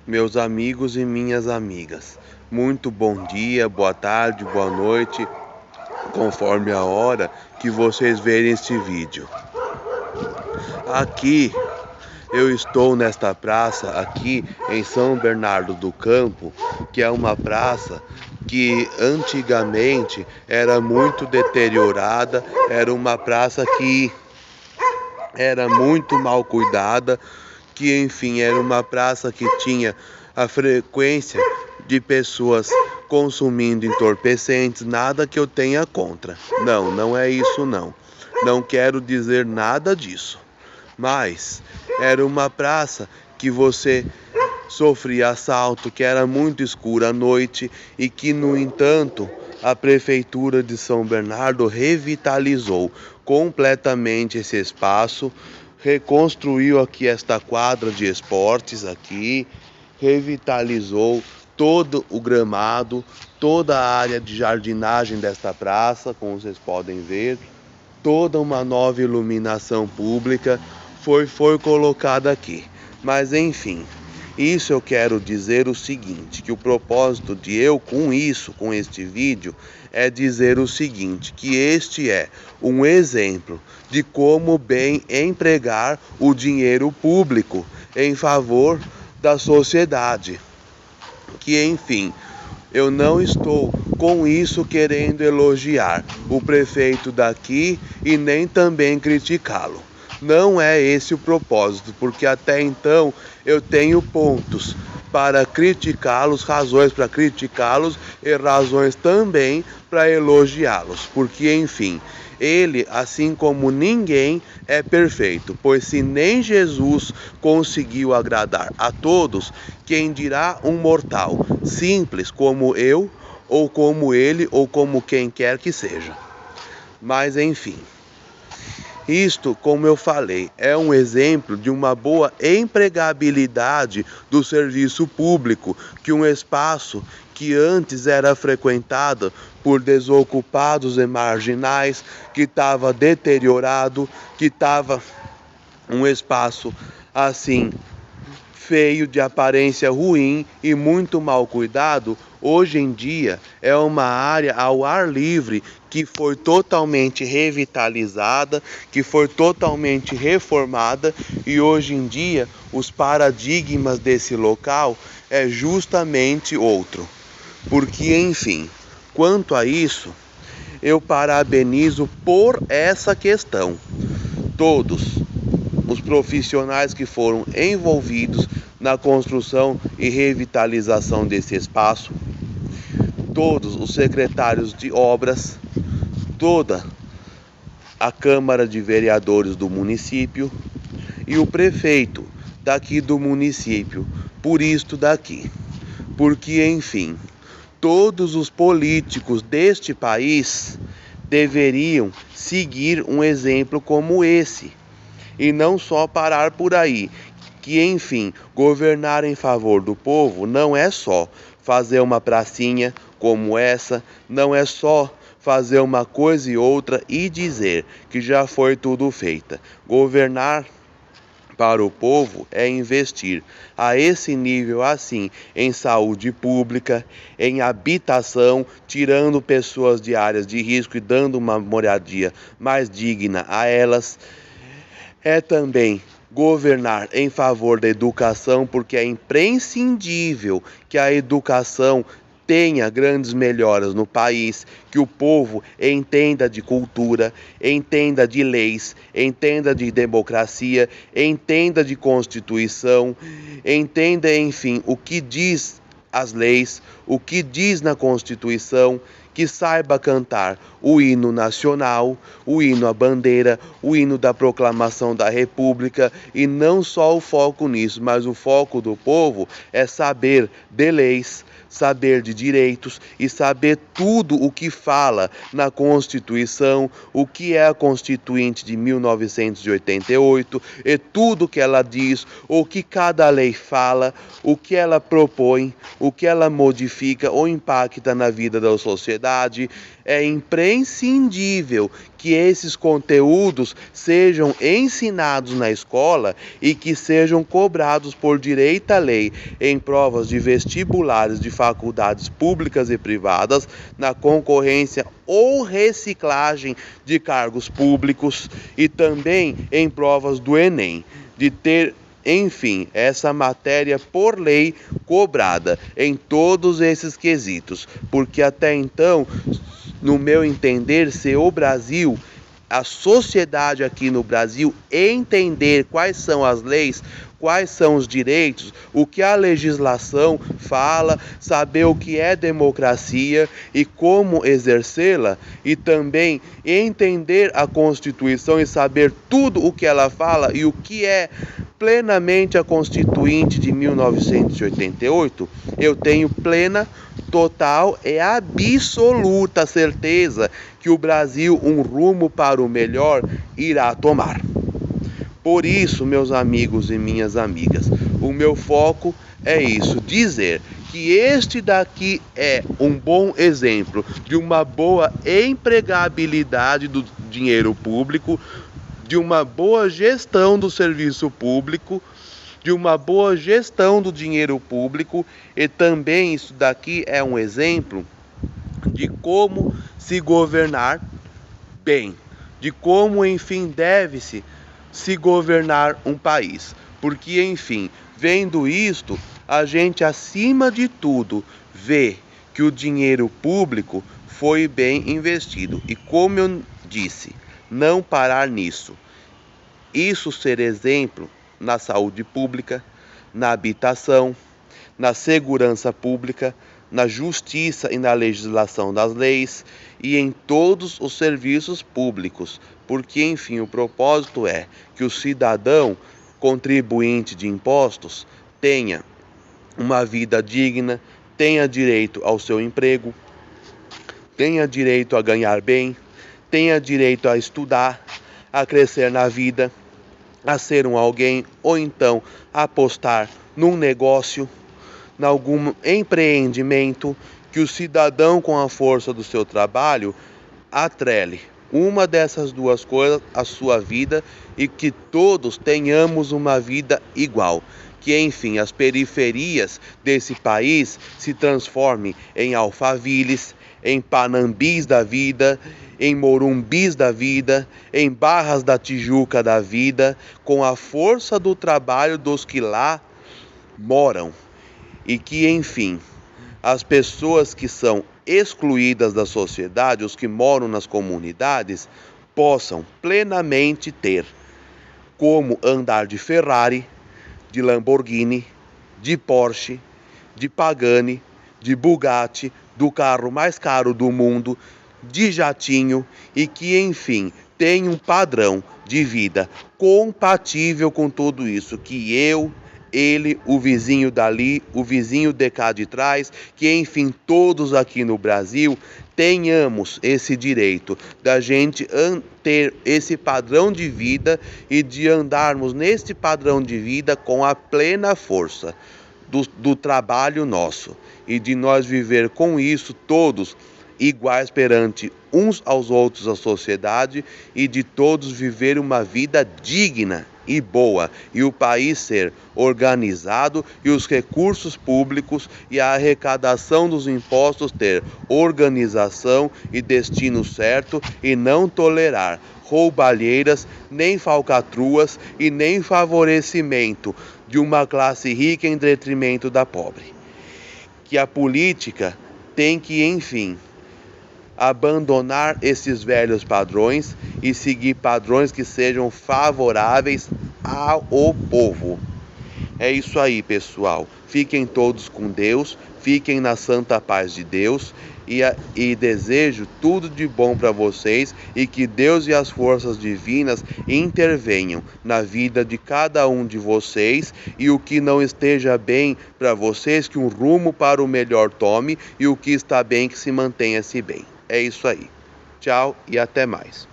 meus amigos e minhas amigas. Muito bom dia, boa tarde, boa noite, conforme a hora que vocês verem este vídeo. Aqui eu estou nesta praça aqui em São Bernardo do Campo, que é uma praça que antigamente era muito deteriorada, era uma praça que era muito mal cuidada, que enfim era uma praça que tinha a frequência de pessoas consumindo entorpecentes, nada que eu tenha contra. Não, não é isso não. Não quero dizer nada disso. Mas era uma praça que você sofria assalto, que era muito escura à noite e que, no entanto, a Prefeitura de São Bernardo revitalizou completamente esse espaço, reconstruiu aqui esta quadra de esportes aqui, revitalizou todo o gramado, toda a área de jardinagem desta praça, como vocês podem ver, toda uma nova iluminação pública foi colocada aqui. Mas enfim, isso eu quero dizer o seguinte, que o propósito de eu com este vídeo, é dizer o seguinte, que este é um exemplo de como bem empregar o dinheiro público em favor da sociedade. Que enfim, eu não estou com isso querendo elogiar o prefeito daqui e nem também criticá-lo. Não é esse o propósito, porque até então eu tenho pontos para criticá-los, razões para criticá-los e razões também para elogiá-los, porque enfim, ele, assim como ninguém, é perfeito, pois se nem Jesus conseguiu agradar a todos, quem dirá um mortal simples como eu, ou como ele, ou como quem quer que seja. Mas enfim, isto, como eu falei, é um exemplo de uma boa empregabilidade do serviço público, que um espaço que antes era frequentado por desocupados e marginais, que estava deteriorado, que estava um espaço assim feio, de aparência ruim e muito mal cuidado, hoje em dia é uma área ao ar livre que foi totalmente revitalizada, que foi totalmente reformada e hoje em dia os paradigmas desse local é justamente outro. Porque, enfim, quanto a isso, eu parabenizo por essa questão todos os profissionais que foram envolvidos na construção e revitalização desse espaço, todos os secretários de obras, toda a Câmara de Vereadores do município e o prefeito daqui do município, por isto daqui. Porque, enfim, todos os políticos deste país deveriam seguir um exemplo como esse. E não só parar por aí, que enfim, governar em favor do povo não é só fazer uma pracinha como essa, não é só fazer uma coisa e outra e dizer que já foi tudo feita. Governar para o povo é investir a esse nível assim em saúde pública, em habitação, tirando pessoas de áreas de risco e dando uma moradia mais digna a elas. É também governar em favor da educação, porque é imprescindível que a educação tenha grandes melhoras no país, que o povo entenda de cultura, entenda de leis, entenda de democracia, entenda de Constituição, entenda, enfim, o que diz as leis, o que diz na Constituição, que saiba cantar o hino nacional, o hino à bandeira, o hino da proclamação da República, e não só o foco nisso, mas o foco do povo é saber de leis, saber de direitos e saber tudo o que fala na Constituição, o que é a Constituinte de 1988 e tudo que ela diz, o que cada lei fala, o que ela propõe, o que ela modifica ou impacta na vida da sociedade. É imprescindível que esses conteúdos sejam ensinados na escola e que sejam cobrados por direito à lei em provas de vestibulares de faculdades públicas e privadas, na concorrência ou reciclagem de cargos públicos e também em provas do Enem, de ter, enfim, essa matéria por lei cobrada em todos esses quesitos, porque até então, no meu entender, se o Brasil, a sociedade aqui no Brasil, entender quais são as leis, quais são os direitos, o que a legislação fala, saber o que é democracia e como exercê-la, e também entender a Constituição e saber tudo o que ela fala e o que é plenamente a Constituinte de 1988, eu tenho plena, total e absoluta certeza que o Brasil, um rumo para o melhor, irá tomar. Por isso, meus amigos e minhas amigas, o meu foco é isso, dizer que este daqui é um bom exemplo de uma boa empregabilidade do dinheiro público, de uma boa gestão do serviço público, de uma boa gestão do dinheiro público, e também isso daqui é um exemplo de como se governar bem, de como, enfim, deve-se se governar um país. Porque, enfim, vendo isto, a gente, acima de tudo, vê que o dinheiro público foi bem investido. E como eu disse, não parar nisso. Isso ser exemplo na saúde pública, na habitação, na segurança pública, na justiça e na legislação das leis e em todos os serviços públicos, porque, enfim, o propósito é que o cidadão contribuinte de impostos tenha uma vida digna, tenha direito ao seu emprego, tenha direito a ganhar bem, tenha direito a estudar, a crescer na vida, a ser um alguém, ou então apostar num negócio, em algum empreendimento, que o cidadão, com a força do seu trabalho, atrele uma dessas duas coisas à sua vida e que todos tenhamos uma vida igual. Que, enfim, as periferias desse país se transformem em Alphavilles, em Panambis da vida, em Morumbis da vida, em Barras da Tijuca da vida, com a força do trabalho dos que lá moram. E que, enfim, as pessoas que são excluídas da sociedade, os que moram nas comunidades, possam plenamente ter como andar de Ferrari, de Lamborghini, de Porsche, de Pagani, de Bugatti, do carro mais caro do mundo, de jatinho, e que, enfim, tem um padrão de vida compatível com tudo isso, que eu, ele, o vizinho dali, o vizinho de cá de trás, que, enfim, todos aqui no Brasil tenhamos esse direito da gente ter esse padrão de vida e de andarmos nesse padrão de vida com a plena força do trabalho nosso e de nós viver com isso todos iguais perante uns aos outros a sociedade e de todos viver uma vida digna e boa, e o país ser organizado e os recursos públicos e a arrecadação dos impostos ter organização e destino certo e não tolerar roubalheiras, nem falcatruas e nem favorecimento de uma classe rica em detrimento da pobre. Que a política tem que, enfim, abandonar esses velhos padrões e seguir padrões que sejam favoráveis ao povo. É isso aí, pessoal. Fiquem todos com Deus, fiquem na santa paz de Deus e desejo tudo de bom para vocês e que Deus e as forças divinas intervenham na vida de cada um de vocês e o que não esteja bem para vocês, que um rumo para o melhor tome e o que está bem, que se mantenha-se bem. É isso aí. Tchau e até mais.